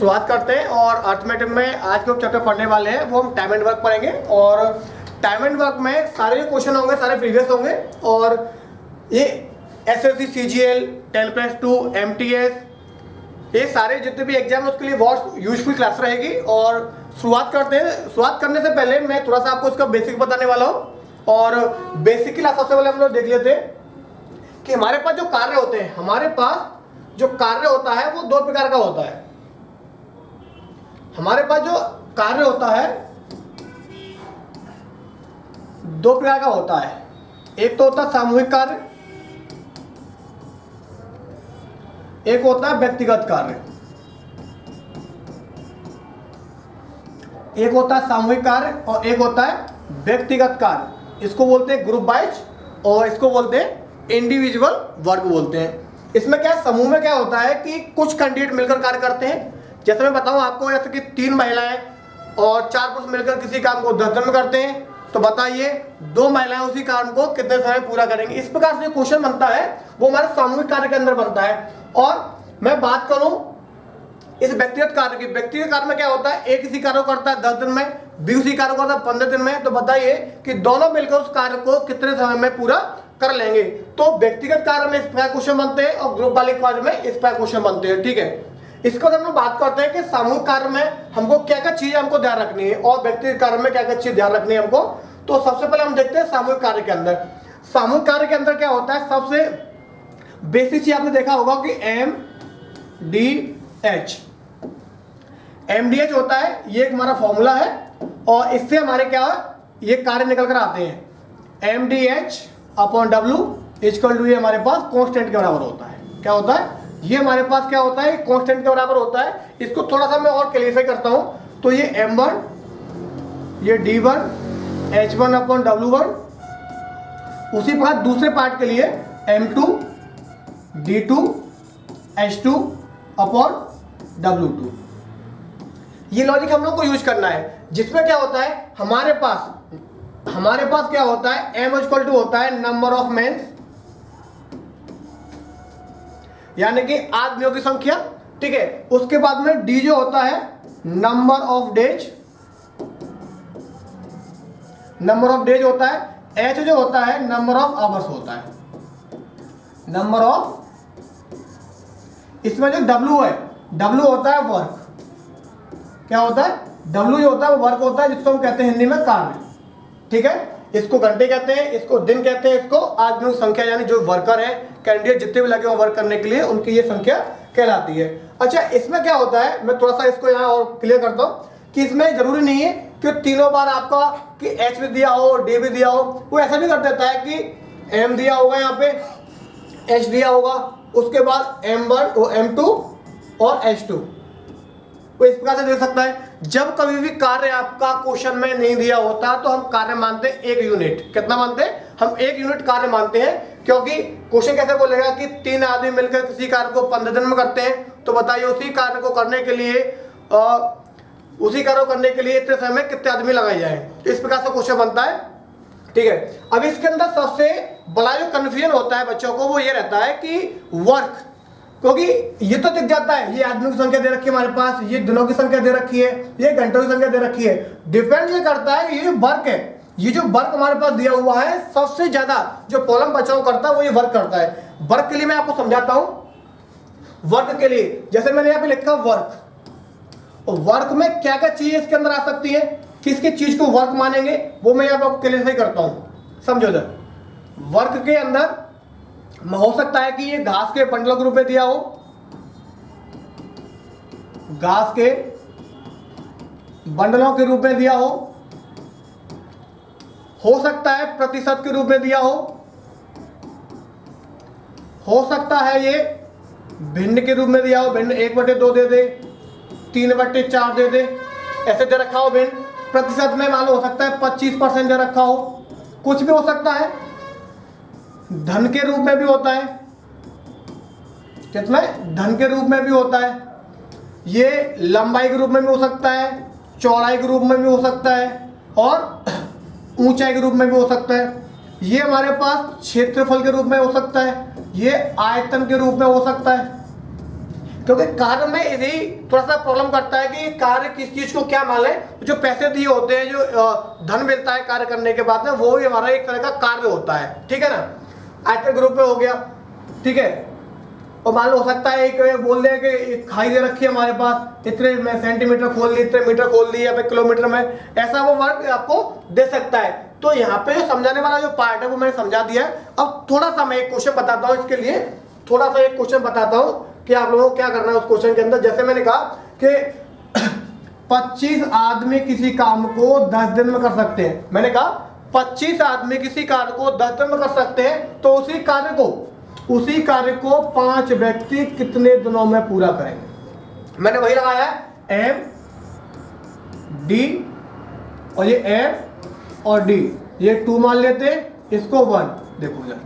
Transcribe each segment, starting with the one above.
शुरुआत करते हैं और अर्थमेटिक में आज जो चैप्टर पढ़ने वाले हैं वो हम टाइम एंड वर्क पढ़ेंगे। और टाइम एंड वर्क में सारे क्वेश्चन होंगे, सारे प्रीवियस होंगे और ये एसएससी, सीजीएल, 10+2, एमटीएस, ये सारे जितने भी एग्जाम है उसके लिए बहुत यूजफुल क्लास रहेगी। और शुरुआत करते हैं। शुरुआत करने से पहले मैं थोड़ा सा आपको इसका बेसिक बताने वाला हूँ। और बेसिक क्लास सबसे पहले हम लोग देख लेते हैं कि हमारे पास जो कार्य होते हैं, हमारे पास जो कार्य होता है वो दो प्रकार का होता है। हमारे पास जो कार्य होता है दो प्रकार का होता है। एक तो होता है सामूहिक कार्य, एक होता है व्यक्तिगत कार्य। एक होता है सामूहिक कार्य और एक होता है व्यक्तिगत कार्य। इसको बोलते हैं ग्रुप वाइज और इसको बोलते हैं इंडिविजुअल वर्क बोलते हैं। इसमें क्या समूह में क्या होता है कि कुछ कैंडिडेट मिलकर कार्य करते हैं। जैसे मैं बताऊं आपको, जैसे कि 3 महिलाएं और 4 पुरुष मिलकर किसी काम को 10 दिन में करते हैं, तो बताइए 2 महिलाएं उसी काम को कितने समय पूरा करेंगी। इस प्रकार से क्वेश्चन बनता है वो हमारे सामूहिक कार्य के अंदर बनता है। और मैं बात करूं इस व्यक्तिगत कार्य की, व्यक्तिगत कार्य में क्या होता है, एक इसी कार्य को करता है 10 दिन में, बी उसी कार्य को करता है 15 दिन में, तो बताइए कि दोनों मिलकर उस कार्य को कितने समय में पूरा कर लेंगे। तो व्यक्तिगत कार्य में इस प्रकार क्वेश्चन बनते हैं और ग्रुप वाले कार्य में इस प्रकार क्वेश्चन बनते हैं। ठीक है, इसको हम लोग बात करते हैं कि सामूहिक कार्य में हमको क्या क्या चीजें हमको ध्यान रखनी है और व्यक्तिगत कार्य में क्या क्या चीज ध्यान रखनी है हमको। तो सबसे पहले हम देखते हैं सामूहिक कार्य के अंदर। सामूहिक कार्य के अंदर क्या होता है, सबसे बेसिक चीज आपने देखा होगा कि एमडीएच होता है। ये एक हमारा फॉर्मूला है और इससे हमारे क्या ये कार्य निकल कर आते हैं। MDH/W इक्वल टू ये हमारे पास कांस्टेंट के बराबर होता है। क्या होता है, ये हमारे पास क्या होता है, कांस्टेंट के बराबर होता है। इसको थोड़ा सा मैं और क्लियरिफाई करता हूं, तो ये M1, ये D1 H1/W1, उसी प्रकार दूसरे पार्ट के लिए M2 D2 H2/W2। ये लॉजिक हम लोग को यूज करना है, जिसमें क्या होता है हमारे पास क्या होता है, M इक्वल टू होता है नंबर ऑफ मेंस, यानी कि आदमियों की संख्या। ठीक है, उसके बाद में डी जो होता है नंबर ऑफ डेज, होता है। एच जो होता है नंबर ऑफ आवर्स होता है, नंबर ऑफ। इसमें जो डब्ल्यू है, डब्ल्यू होता है वर्क। क्या होता है, डब्ल्यू जो होता है वो वर्क होता है, जिसको हम कहते हैं हिंदी में कार्य। ठीक है, इसको घंटे कहते हैं, इसको दिन कहते हैं, इसको आदमियों की संख्या, यानी जो वर्कर है, कैंडिडेट जितने भी लगे हो वर्क करने के लिए, उनकी ये संख्या कहलाती है। अच्छा, इसमें क्या होता है, मैं थोड़ा सा इसको यहाँ और क्लियर करता हूँ कि इसमें जरूरी नहीं है कि तीनों बार आपका कि एच भी दिया हो, डी भी दिया हो। वो ऐसा भी कर देता है कि एम दिया होगा, यहाँ पे एच दिया होगा, उसके बाद M1 और M2 और H2, वो इस प्रकार से दे सकता है। जब कभी भी कार्य आपका क्वेश्चन में नहीं दिया होता तो हम कार्य मानते हैं 1 यूनिट। कितना मानते हैं हम, 1 यूनिट कार्य मानते हैं, क्योंकि क्वेश्चन कैसे बोलेगा कि 3 आदमी मिलकर किसी कार्य को 15 दिन में करते हैं, तो बताइए उसी कार्य को करने के लिए इतने समय कितने आदमी लगाए जाए। इस प्रकार से क्वेश्चन बनता है। ठीक है, अब इसके अंदर सबसे बड़ा जो कंफ्यूजन होता है बच्चों को वो ये रहता है कि वर्क, क्योंकि ये तो दिख जाता है, ये आदमियों की संख्या दे रखी है हमारे पास, ये दिनों की संख्या दे रखी है, ये घंटों की संख्या दे रखी है। डिपेंड ये करता है ये जो वर्क है, ये जो वर्क हमारे पास दिया हुआ है, सबसे ज्यादा जो प्रॉब्लम बच्चों को करता है वो ये वर्क करता है। वर्क के लिए मैं आपको समझाता हूं। वर्क के लिए जैसे मैंने यहाँ पे लिखा वर्क, और वर्क में क्या क्या चीज इसके अंदर आ सकती है, किस किस चीज को वर्क मानेंगे, वो मैं यहाँ पे आपको क्लियरिफाई करता हूं। समझो सर, वर्क के अंदर हो सकता है कि ये घास के बंडलों के रूप में दिया हो, घास के बंडलों के रूप में दिया हो सकता है प्रतिशत के रूप में दिया हो सकता है ये भिन्न के रूप में दिया हो, भिन्न 1/2 दे दे, 3/4 दे दे, ऐसे दे रखा हो। भिन्न प्रतिशत में मान लो हो सकता है 25% दे रखा हो, कुछ भी हो सकता है। धन के रूप में भी होता है, कितना धन के रूप में भी होता है। ये लंबाई के रूप में भी हो सकता है, चौड़ाई के रूप में भी हो सकता है और ऊंचाई के रूप में भी हो सकता है। ये हमारे पास क्षेत्रफल के रूप में हो सकता है, ये आयतन के रूप में हो सकता है। क्योंकि कार्य में यही थोड़ा सा प्रॉब्लम करता है कि कार्य किस चीज को क्या मान ले। जो पैसे दिए होते हैं, जो धन मिलता है कार्य करने के बाद में, वो ही हमारा एक तरह का कार्य होता है, ठीक है ना। आयतन ग्रुप में हो गया, ठीक है। और मान लो हो सकता है एक बोल दे कि खाई दे रखी है हमारे पास, इतने में सेंटीमीटर खोल ली, इतने मीटर खोल ली, या फिर किलोमीटर में, ऐसा वो वर्क आपको दे सकता है। तो यहाँ पे जो समझाने वाला जो पार्ट है वो मैंने समझा दिया है। अब थोड़ा सा मैं एक क्वेश्चन बताता हूँ, इसके लिए थोड़ा सा एक क्वेश्चन बताता हूँ कि आप लोगों को क्या करना है उस क्वेश्चन के अंदर। जैसे मैंने कहा कि 25 आदमी किसी काम को 10 दिन में कर सकते हैं। मैंने कहा 25 आदमी किसी कार्य को 10 दिन में कर सकते हैं, तो उसी कार्य को 5 व्यक्ति कितने दिनों में पूरा करेंगे। मैंने वही लगाया है एम डी, और ये एम और डी, ये 2 मान लेते हैं, इसको 1 देखो यार,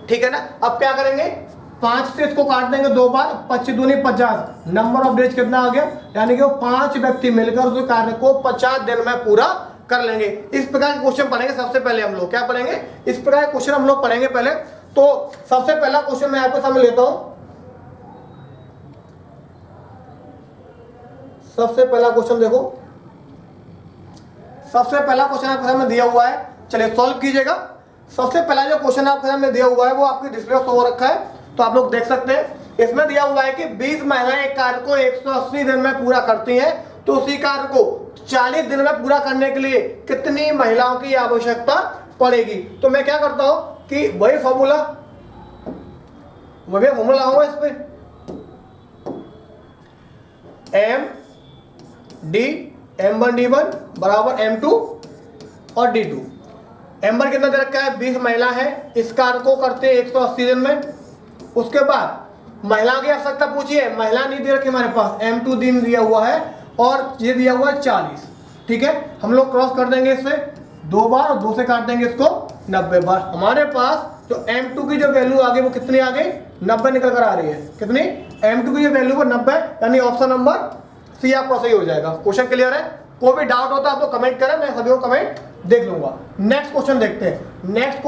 ठीक है ना। अब क्या करेंगे, 5 से इसको काट देंगे 2 बार, 25 दूनी 50, नंबर ऑफ डेज कितना आ गया, यानी कि वो 5 व्यक्ति मिलकर उस कार्य को 50 दिन में पूरा कर लेंगे। इस प्रकार के क्वेश्चन पढ़ेंगे। सबसे पहले हम लोग क्या पढ़ेंगे, इस प्रकार के क्वेश्चन हम लोग पढ़ेंगे पहले। तो सबसे पहला क्वेश्चन मैं आपके सामने लेता हूं। सबसे पहला क्वेश्चन देखो, सबसे पहला क्वेश्चन आपके सामने दिया हुआ है, चलिए सॉल्व कीजिएगा। सबसे पहला जो क्वेश्चन आपके सामने दिया हुआ है वो आपकी डिस्प्ले शो हो रखा है, तो आप लोग देख सकते हैं। इसमें दिया हुआ है कि 20 महिलाएं एक कार्य को 180 दिन में पूरा करती हैं, तो उसी कार्य को 40 दिन में पूरा करने के लिए कितनी महिलाओं की आवश्यकता पड़ेगी। तो मैं क्या करता हूं कि वही फॉर्मूला लगाऊंगा इस पे, एम डी m1 d1 बराबर m2 और d2। m1 कितना दे रखा है, 20 महिला है, इस कार्य को करते हैं 180 दिन में। उसके बाद महिला की आवश्यकता पूछी है, महिला नहीं दे रखी हमारे पास, m2 दिन दिया हुआ है और ये दिया हुआ है 40, ठीक है। हम लोग क्रॉस कर देंगे इससे 2 बार और 2 से काट देंगे इसको 90 बार। हमारे पास जो m2 की जो वैल्यू आ गई वो कितनी आ गई, 90 निकल कर आ रही है। कितनी, m2 की जो वैल्यू वो 90, यानी ऑप्शन नंबर सी आपका सही हो जाएगा। क्वेश्चन क्लियर है। कोई भी डाउट होता है आप लोग कमेंट करें, मैं सभी को कमेंट देख लूंगा। नेक्स्ट क्वेश्चन देखते हैं, नेक्स्ट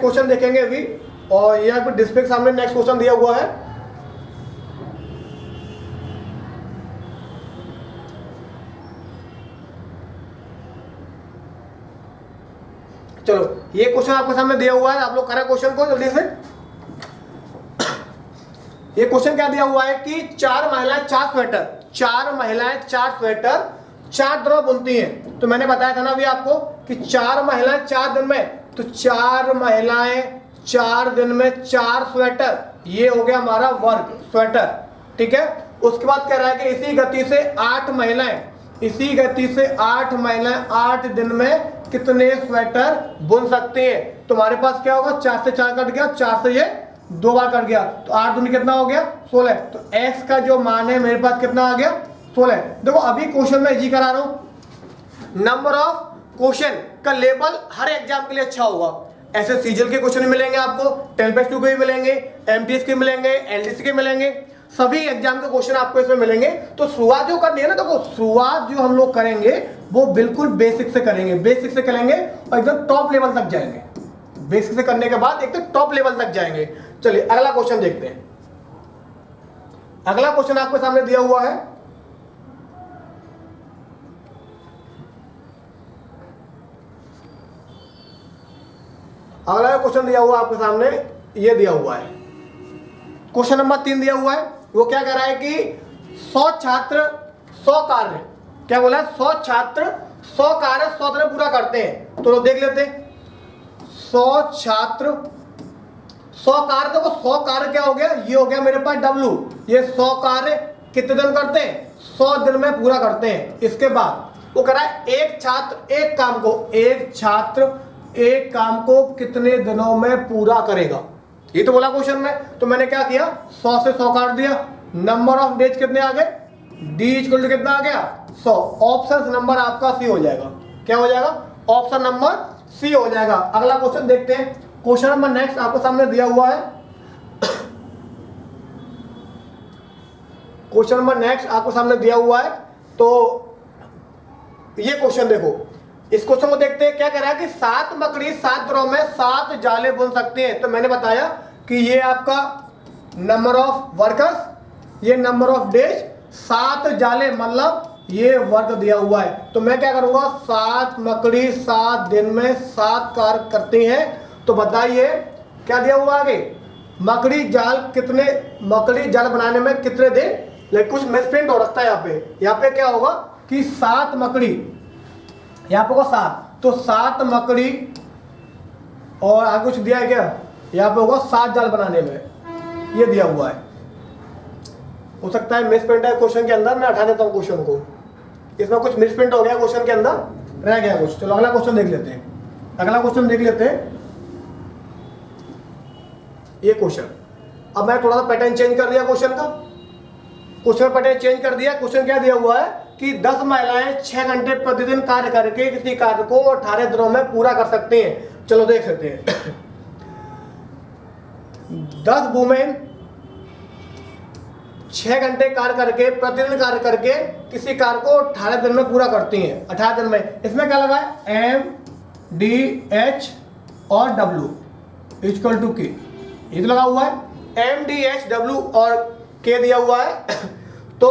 क्वेश्चन देखेंगे अभी, और ये आपको डिस्प्ले के सामने नेक्स्ट क्वेश्चन दिया हुआ है। चलो ये क्वेश्चन आपके सामने दिया हुआ है, आप लोग करें क्वेश्चन को जल्दी से। ये क्वेश्चन क्या दिया हुआ है कि 4 महिलाएं 4 स्वेटर 4 दिन में बुनती हैं। तो मैंने बताया था ना अभी आपको कि 4 महिलाएं 4 दिन में, तो 4 महिलाएं 4 दिन में 4 स्वेटर, ये हो गया हमारा वर्क स्वेटर, ठीक है। उसके बाद कह रहा है कि इसी गति से 8 महिलाएं 8 दिन में कितने स्वेटर बुन सकती हैं। तुम्हारे पास क्या होगा, 4 से 4 कट गया, 4 से ये 2 बार कट गया, तो 8 दूनी कितना हो गया, 16। तो x का जो मान है मेरे पास कितना आ गया, 16। देखो अभी क्वेश्चन में इजी करा रहा हूं। नंबर ऑफ क्वेश्चन का लेवल हर एग्जाम के लिए अच्छा होगा। ऐसे सीजल के क्वेश्चन मिलेंगे आपको, 10+2 के भी मिलेंगे, एमटीएस के मिलेंगे, एलडीसी के मिलेंगे, सभी एग्जाम के क्वेश्चन आपको इसमें मिलेंगे। तो शुरुआत जो करनी है ना, देखो शुरुआत जो हम लोग करेंगे वो बिल्कुल बेसिक से करेंगे, बेसिक से करेंगे और एकदम टॉप लेवल तक जाएंगे। बेसिक से करने के बाद एकदम टॉप लेवल तक जाएंगे। चलिए अगला क्वेश्चन देखते हैं। अगला क्वेश्चन आपके सामने दिया हुआ है, अगला क्वेश्चन दिया हुआ आपके सामने, ये दिया हुआ है क्वेश्चन नंबर 3 दिया हुआ है। वो क्या कह रहा है कि 100 छात्र 100 कार्य, क्या बोला है, 100 छात्र 100 कार्य 100 दिन पूरा करते हैं। तो देख लेते हैं, 100 छात्र 100 कार्य, देखो 100 कार्य क्या हो गया, ये हो गया मेरे पास W। ये 100 कार्य कितने दिन करते हैं, 100 दिन में पूरा करते हैं। इसके बाद वो कह रहा है एक छात्र एक काम को कितने दिनों में पूरा करेगा, ये तो बोला क्वेश्चन में। तो मैंने क्या किया, 100 से 100 काट दिया, नंबर ऑफ डेज कितने आ गए, D = कितना आ गया, 100। ऑप्शन नंबर आपका सी हो जाएगा। क्या हो जाएगा, ऑप्शन नंबर सी हो जाएगा। अगला क्वेश्चन देखते हैं। क्वेश्चन नंबर नेक्स्ट आपके सामने दिया हुआ है, क्वेश्चन नंबर नेक्स्ट आपके सामने दिया हुआ है। तो ये क्वेश्चन देखो, इस क्वेश्चन को देखते हैं। क्या कह रहा है कि 7 मकड़ी 7 दिनों में 7 जाले बुन सकते हैं। तो मैंने बताया कि ये आपका नंबर ऑफ वर्कर्स, ये नंबर ऑफ डेज, 7 जाले मतलब ये वर्क दिया हुआ है। तो मैं क्या करूंगा, 7 मकड़ी 7 दिन में 7 कार्य करती हैं। तो बताइए क्या दिया हुआ आगे, मकड़ी जाल कितने, मकड़ी जाल बनाने में कितने दिन, लेकिन कुछ मिसप्रिंट हो रखता है यहाँ पे क्या होगा कि 7 मकड़ी, यहाँ पे होगा 7, तो 7 मकड़ी और आगे कुछ दिया है क्या, यहाँ पे होगा 7 जाल बनाने में, ये दिया हुआ है। हो सकता है मिसप्रिंट है क्वेश्चन के अंदर, मैं हटा देता हूँ क्वेश्चन को, इसमें कुछ मिसप्रिंट हो गया क्वेश्चन के अंदर, रह गया कुछ। चलो अगला क्वेश्चन देख लेते हैं, अगला क्वेश्चन देख लेते हैं। ये क्वेश्चन, अब मैं थोड़ा सा पैटर्न चेंज कर दिया क्वेश्चन का, क्वेश्चन पैटर्न चेंज कर दिया। क्वेश्चन क्या दिया हुआ है कि 10 महिलाएं 6 घंटे प्रतिदिन कार्य करके किसी कार्य को 18 दिनों में पूरा कर सकती हैं। चलो देख लेते हैं। 10 वुमेन 6 घंटे कार्य करके, प्रतिदिन कार्य करके किसी कार्य को 18 दिन में पूरा करती हैं। 18 दिन में, इसमें क्या लगा है, MDH और W इक्वल टू K, ये तो लगा हुआ है। MDH W और K दिया हुआ है, तो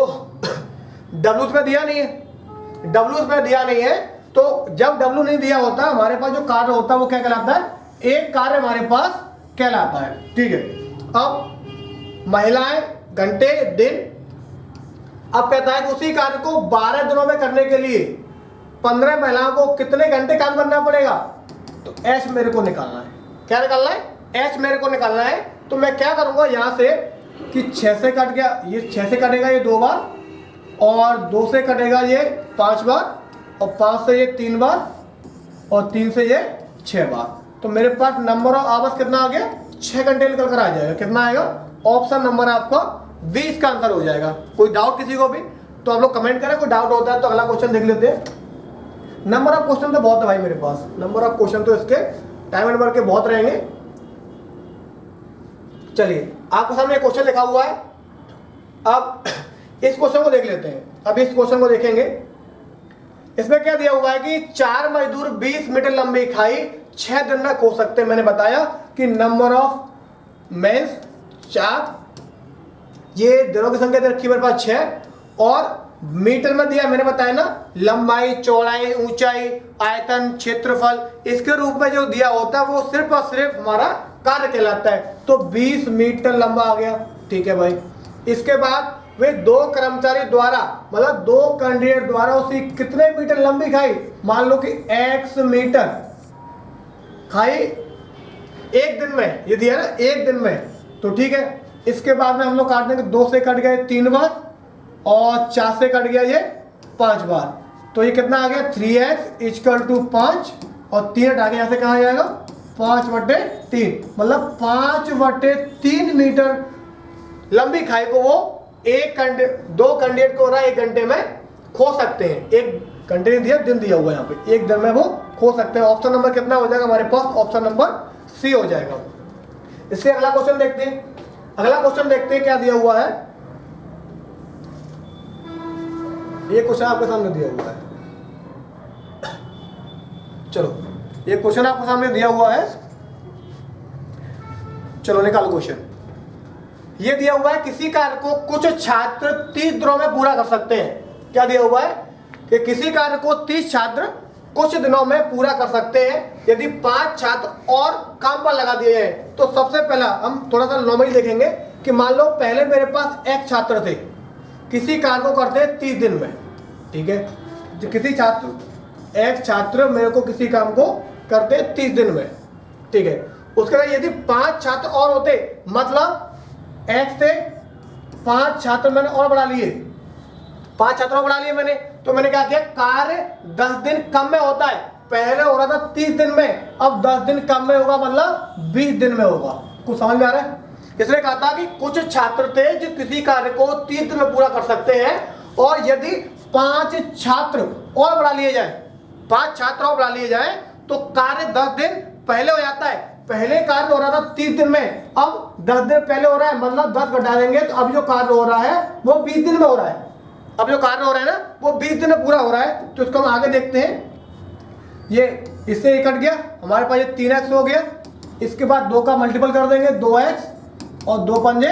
W इसमें दिया नहीं है, W इसमें दिया नहीं है। तो जब W नहीं दिया होता, हमारे पास जो कार्य होता है वो क्या कहलाता है, एक कार्य हमारे पास कहलाता है। ठीक है, अब महिलाएं घंटे दिन, अब कहता है कि उसी कार्य को 12 दिनों में करने के लिए 15 महिलाओं को कितने घंटे काम करना पड़ेगा। तो H मेरे को निकालना है, क्या निकालना है, H मेरे को निकालना है। तो मैं क्या करूंगा यहां से कि 6 से कट गया, ये 6 से कटेगा ये 2 बार, और 2 से कटेगा ये 5 बार, और 5 से ये 3 बार, और 3 से ये 6 बार। तो मेरे पास नंबर ऑफ आवर्स कितना आ गया, 6 घंटे निकल कर आ जाएगा। कितना आएगा, ऑप्शन नंबर आपका 20 का आंसर हो जाएगा। कोई डाउट किसी को भी तो आप लोग कमेंट करें, कोई डाउट होता है तो अगला क्वेश्चन देख लेते हैं। नंबर ऑफ क्वेश्चन तो बहुत है भाई मेरे पास, नंबर ऑफ क्वेश्चन तो इसके टाइम एंड वर्क के बहुत रहेंगे। चलिए आपके सामने क्वेश्चन लिखा हुआ है, अब इस क्वेश्चन को देख लेते हैं। अब इस क्वेश्चन को देखेंगे, इसमें क्या दिया हुआ है कि 4 मजदूर 20 मीटर लंबी खाई 6 दिन में खो सकते हैं। मैंने बताया कि नंबर ऑफ मेंस 4, ये दिनों की संख्या रखी मेरे पास 6, और मीटर में दिया मैंने बताया ना, लंबाई, चौड़ाई, ऊंचाई, आयतन, क्षेत्रफल, इसके रूप में जो दिया होता है वो सिर्फ और सिर्फ हमारा कार्य कहलाता है। तो 20 मीटर लंबा आ गया, ठीक है भाई। इसके बाद वे 2 कर्मचारी द्वारा, मतलब 2 कैंडिडेट द्वारा उसी कितने मीटर लंबी खाई, मान लो कि x मीटर खाई 1 दिन में, ये दिया ना 1 दिन में, तो ठीक है। इसके बाद में हम लोग काट देंगे, 2 से कट गए 3 बार, और 4 से कट गया ये 5 बार। तो ये कितना आ गया, 3x इक्वल टू 5, और 3 हटा के यहाँ से कहाँ आ जाएगा, 5/3, मतलब 5/3 मीटर लंबी खाई को वो 2 कैंडिडेट को हो रहा है 1 घंटे में खो सकते हैं। 1 घंटे नहीं दिया, दिन दिया हुआ है यहाँ पे, 1 दिन में वो खो सकते हैं। ऑप्शन नंबर कितना हो जाएगा हमारे पास, ऑप्शन नंबर C हो जाएगा। इससे अगला क्वेश्चन देखते हैं, अगला क्वेश्चन देखते हैं क्या दिया हुआ है। ये क्वेश्चन आपके सामने दिया हुआ है, चलो ये क्वेश्चन आपके सामने दिया हुआ है, चलो निकालो क्वेश्चन। ये दिया हुआ है किसी कार्य को कुछ छात्र 30 दिनों में पूरा कर सकते हैं। क्या दिया हुआ है कि किसी कार्य को 30 छात्र कुछ दिनों में पूरा कर सकते हैं यदि 5 छात्र और काम पर लगा दिए हैं। तो सबसे पहला हम थोड़ा सा नॉर्मली देखेंगे कि मान लो पहले मेरे पास एक छात्र थे, किसी कार्य को करते हैं 30 दिन में, ठीक है। किसी छात्र, एक छात्र मेरे को किसी काम को करते हैं 30 दिन में, ठीक है। उसके बाद यदि 5 छात्र और होते, मतलब 1 से 5 छात्र मैंने और बढ़ा लिए, 5 छात्र और बढ़ा लिए मैंने, तो मैंने क्या किया, कार्य 10 दिन कम में होता है। पहले हो रहा था 30 दिन में, अब 10 दिन कम में होगा, मतलब 20 दिन में होगा। कुछ समझ में आ रहा है। इसलिए कहा था कि कुछ छात्र थे जो किसी कार्य को 30 दिन में पूरा कर सकते हैं, और यदि 5 छात्र और बढ़ा लिए जाए, 5 छात्र और बढ़ा लिए जाए तो कार्य 10 दिन पहले हो जाता है। पहले कार्य हो रहा था 30 दिन में, अब 10 दिन पहले हो रहा है, मतलब 10 घटा देंगे तो अब जो कार्य हो रहा है वो 20 दिन में हो रहा है। अब जो कार्य हो रहा है ना वो 20 दिन में पूरा हो रहा है। तो इसको हम आगे देखते हैं। ये इससे ये कट गया, हमारे पास ये 3x हो गया। इसके बाद 2 का मल्टीपल कर देंगे, 2x, और 2 पंजे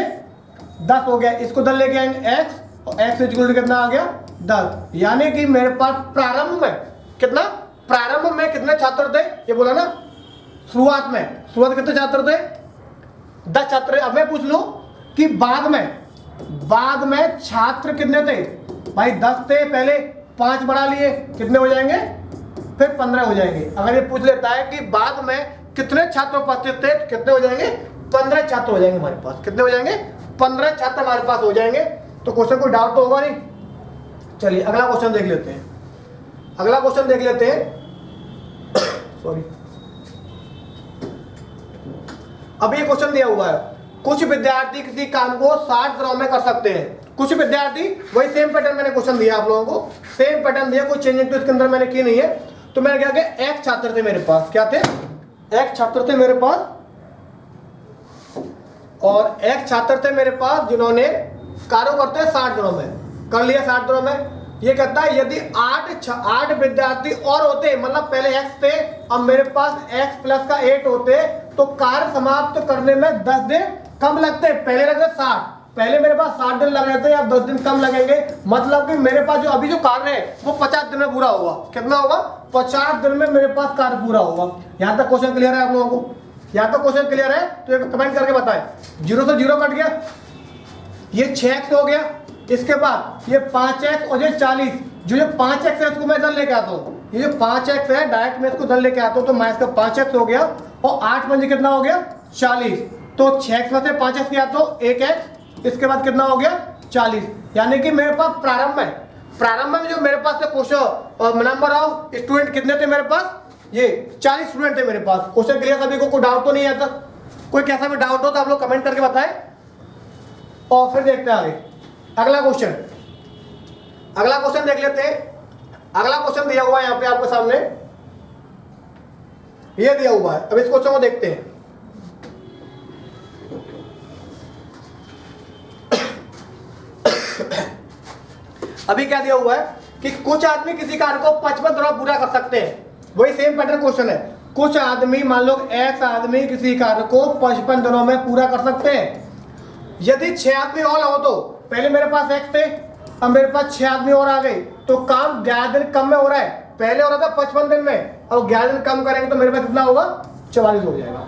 10 हो गया, इसको 10 लेके आएंगे x, और x इक्वल टू कितना आ गया 10। यानी कि मेरे पास प्रारंभ में कितना, प्रारंभ में कितने छात्र थे, ये बोला ना शुरुआत में कितने छात्र थे 10 छात्र। अब मैं पूछ लूं कि बाद में छात्र कितने थे, भाई 10 थे, पहले 5 बढ़ा लिए, कितने हो जाएंगे, फिर 15 हो जाएंगे। अगर ये पूछ लेता है कि बाद में कितने छात्र उपस्थित थे, कितने हो जाएंगे, 15 छात्र हो जाएंगे हमारे पास। कितने हो जाएंगे, 15 छात्र हमारे पास हो जाएंगे। तो क्वेश्चन कोई डाउट तो होगा नहीं। चलिए अगला क्वेश्चन देख लेते हैं, अगला क्वेश्चन देख लेते हैं। सॉरी, अब ये क्वेश्चन दिया हुआ है, कुछ विद्यार्थी किसी काम को 60 दिनों में कर सकते हैं। कुछ विद्यार्थी, वही सेम पैटर्न मैंने क्वेश्चन दिया आप लोगों को, सेम पैटर्न दिया, कोई चेंजिंग तो इसके अंदर मैंने की नहीं है। तो मैंने क्या किया, एक छात्र थे मेरे पास, क्या थे, एक छात्र थे मेरे पास, और एक छात्र थे मेरे पास जिन्होंने कार्य करते हैं 60 दिनों में, कर लिया 60 दिनों में। ये कहता है यदि 8 विद्यार्थी और होते, मतलब पहले x थे, अब मेरे पास x प्लस का 8 होते, तो कार्य समाप्त करने में 10 दिन कम लगते। पहले लगते 60, पहले मेरे पास 60 दिन लग रहे थे, अब 10 दिन कम लगेंगे। मतलब कि मेरे पास जो अभी जो कार्य है वो 50 दिन में पूरा होगा। कितना होगा, 50 दिन में मेरे पास कार्य पूरा होगा। यहाँ तक क्वेश्चन क्लियर है आप लोगों को, यहाँ तक क्वेश्चन क्लियर है तो एक कमेंट करके बताएं। 0 से 0 कट गया, ये 6x हो गया, इसके बाद ये 5x और ये 40, जो ये 5x है इसको मैं इधर लेके आता हूँ, ये जो 5x है डायरेक्ट मैं इसको इधर लेके आता हूँ, तो मैं इसका 5x हो गया, और 8 पंजे कितना हो गया 40, तो 6x में से 5x किया तो 1x, इसके बाद कितना हो गया 40। यानी कि मेरे पास प्रारंभ में जो मेरे पास क्वेश्चन नंबर ऑफ स्टूडेंट कितने थे मेरे पास, ये 40 स्टूडेंट थे मेरे पास। क्वेश्चन क्लियर सभी को, कोई डाउट तो नहीं है तक, कोई कैसा भी डाउट हो तो आप लोग कमेंट करके बताएं, और फिर देखते हैं आगे अगला क्वेश्चन। अगला क्वेश्चन देख लेते हैं। अगला क्वेश्चन दिया हुआ है यहाँ पे आपके सामने, ये दिया हुआ है। अब इस क्वेश्चन को देखते हैं। अभी क्या दिया हुआ है कि कुछ आदमी किसी कार्य को 55 दिनों पूरा कर सकते हैं। वही सेम पैटर्न क्वेश्चन है, कुछ आदमी, मान लो x आदमी किसी कार्य को 55 दिनों में पूरा कर सकते हैं। यदि 6 आदमी और हो, तो पहले मेरे पास x थे, अब मेरे पास 6 आदमी और आ गए, तो काम 11 दिन कम में हो रहा है। पहले हो रहा था 55 दिन में, और 11 दिन कम करेंगे तो मेरे पास कितना होगा 44 हो जाएगा।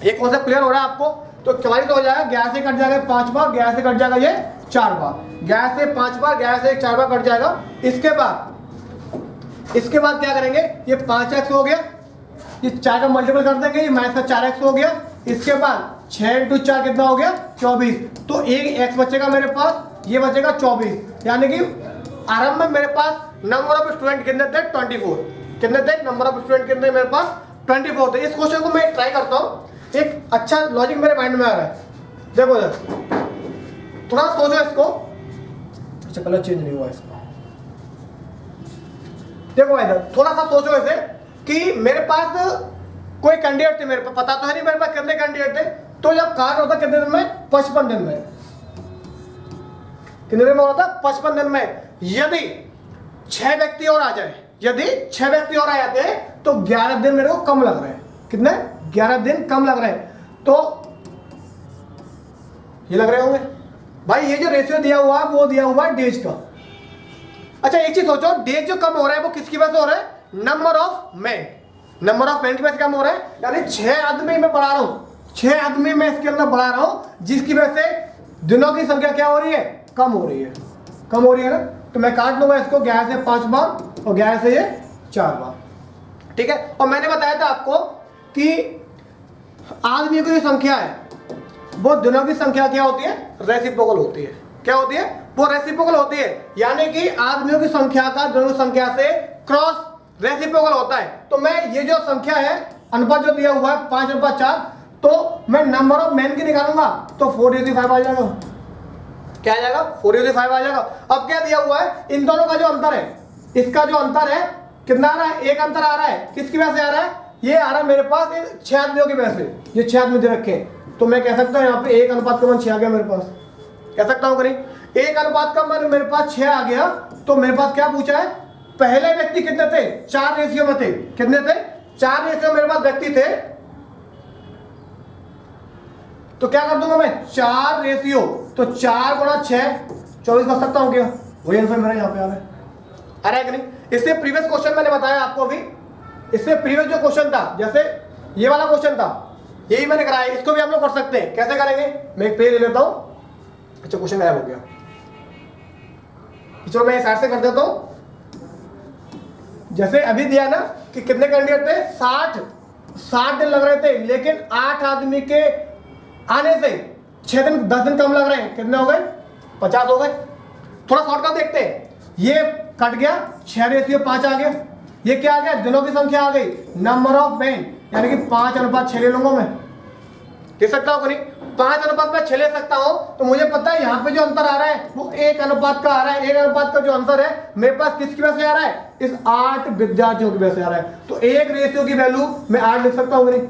एक कॉन्सेप्ट क्लियर हो रहा है आपको, तो 44 हो जाएगा, 11 से कट जाएगा 5 बार, 11 से कट जाएगा ये 4 बार, 11 से 5 बार, 11 से 4 बार कट जाएगा। इसके बाद क्या करेंगे, ये 5x हो गया, ये 4 का मल्टीपल कर देंगे, ये माइनस का 4x हो गया। इसके बाद 6 × 4 कितना हो गया 24, तो एक x बचेगा मेरे पास, ये बचेगा 24। यानी कि आरंभ में मेरे पास नंबर ऑफ स्टूडेंट कितने थे 24, कितने थे, नंबर ऑफ स्टूडेंट कितने मेरे पास 24 थे। इस क्वेश्चन को मैं ट्राई करता हूँ, एक अच्छा लॉजिक मेरे माइंड में आ रहा है। देखो थोड़ा सोचो इसको, अच्छा कलर चेंज नहीं हुआ इसका, देखो इधर थोड़ा सा सोचो इसे कि मेरे पास कोई कैंडिडेट थे, मेरे पास पता तो है नहीं मेरे पास कितने कैंडिडेट थे, तो जब कार्य होता कितने दिन में 55 दिन में, कितने दिन में होता 55 दिन में। यदि 6 व्यक्ति और आ जाए, यदि 6 व्यक्ति और आ जाते हैं तो 11 दिन मेरे को कम लग रहे हैं। कितने, 11 दिन कम लग रहे हैं। तो ये लग रहे होंगे भाई, ये जो रेशियो दिया हुआ है वो दिया हुआ है डेज का। अच्छा एक चीज सोचो, डेज जो कम हो रहा है वो किसकी वजह से हो रहा है, number of man, number of man की वजह से कम हो रहा है। यानी 6 आदमी में बढ़ा रहा हूं, 6 आदमी में इसके अंदर बढ़ा रहा हूं, जिसकी वजह से दिनों की संख्या क्या हो रही है, कम हो रही है, कम हो रही है ना। तो मैं काट लूंगा इसको 11 से 5 बार और 11 से ये 4 बार, ठीक है। और मैंने बताया था आपको कि आदमियों की जो संख्या है वो दिनों की संख्या क्या होती है, रेसिप्रोकल होती है। क्या होती है, वो रेसिप्रोकल होती है। यानी कि आदमियों की संख्या का दिनों की संख्या से क्रॉस रेसिप्रोकल होता है। तो मैं ये जो संख्या है, अनुपात जो दिया हुआ है 5:4, तो मैं नंबर ऑफ मैन की निकालूंगा तो 4:5 आ जाएगा। क्या आ जाएगा, 4:5 आ जाएगा। अब क्या दिया हुआ है, इन दोनों का जो अंतर है, इसका जो अंतर है कितना आ रहा है, एक अंतर आ रहा है, किसकी वजह से आ रहा है, ये आ रहा है मेरे पास 6 आदमियों की वजह से। ये 6 आदमी दे रखे हैं, तो मैं कह सकता हूँ यहाँ पे 1:6 आ गया मेरे पास, कह सकता हूँ कहीं 1:6 मेरे पास 6 आ गया। तो मेरे पास क्या पूछा है, पहले व्यक्ति कितने थे, 4 रेशियो में थे, कितने थे, 4 रेशियो मेरे पास व्यक्ति थे। तो क्या कर दूंगा मैं 4 रेशियो, तो 4 गुणा 6 24 कर सकता हूँ क्या? वही आंसर मेरा यहाँ पे आ रहा है। आ रहा है कि नहीं? इससे प्रीवियस क्वेश्चन मैंने बताया आपको अभी, इससे प्रीवियस जो क्वेश्चन था, जैसे ये वाला क्वेश्चन था, यही मैंने कराया, इसको भी हम लोग कर सकते हैं। कैसे करेंगे? मैं एक पेज ले लेता हूँ। अच्छा क्वेश्चन गायब हो गया, चलो मैं इस साइड से कर देता हूँ। जैसे अभी दिया ना कि कितने कैंडिडेट थे, 60 दिन लग रहे थे, लेकिन 8 आदमी के आने से 6 दिन 10 दिन कम लग रहे हैं, कितने हो गए? 50 हो गए। थोड़ा शॉर्टकट देखते हैं, ये कट गया, 6 रेशियो 5 आ गया, ये क्या आ गया? दिनों की संख्या आ गई, नंबर ऑफ मैन, यानी कि 5:6 ले लूंगा मैं। ले सकता हूँ कि नहीं? 5:6 ले सकता हूँ। तो मुझे पता है यहाँ पे जो अंतर आ रहा है वो 1 अनुपात का आ रहा है। 1 अनुपात का जो अंतर है मेरे पास किसकी वजह से आ रहा है? इस 8 विद्यार्थियों की वजह से आ रहा है। तो 1 रेशियो की वैल्यू मैं 8 लिख सकता हूँ कि नहीं?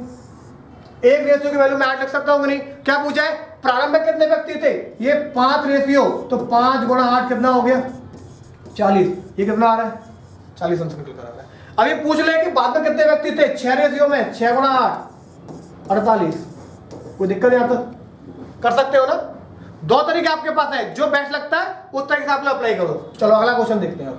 1 रेशियो की वैल्यू मैं 8 लिख सकता हूँ कि नहीं? क्या पूछा है? प्रारंभ में कितने व्यक्ति थे? ये 5 रेशियो, तो 5 गुणा 8 कितना हो गया? 40। ये कितना आ रहा है? 40 आंसर निकल कर आ रहा है। अभी पूछ ले कि बाद में कितने व्यक्ति थे? 6 रेशियो में 6 गुणा 8 48। कोई दिक्कत नहीं आता, कर सकते हो ना? 2 तरीके आपके पास है, जो बेस्ट लगता है उस तरीके से आप लोग अप्लाई करो। चलो अगला क्वेश्चन देखते हैं।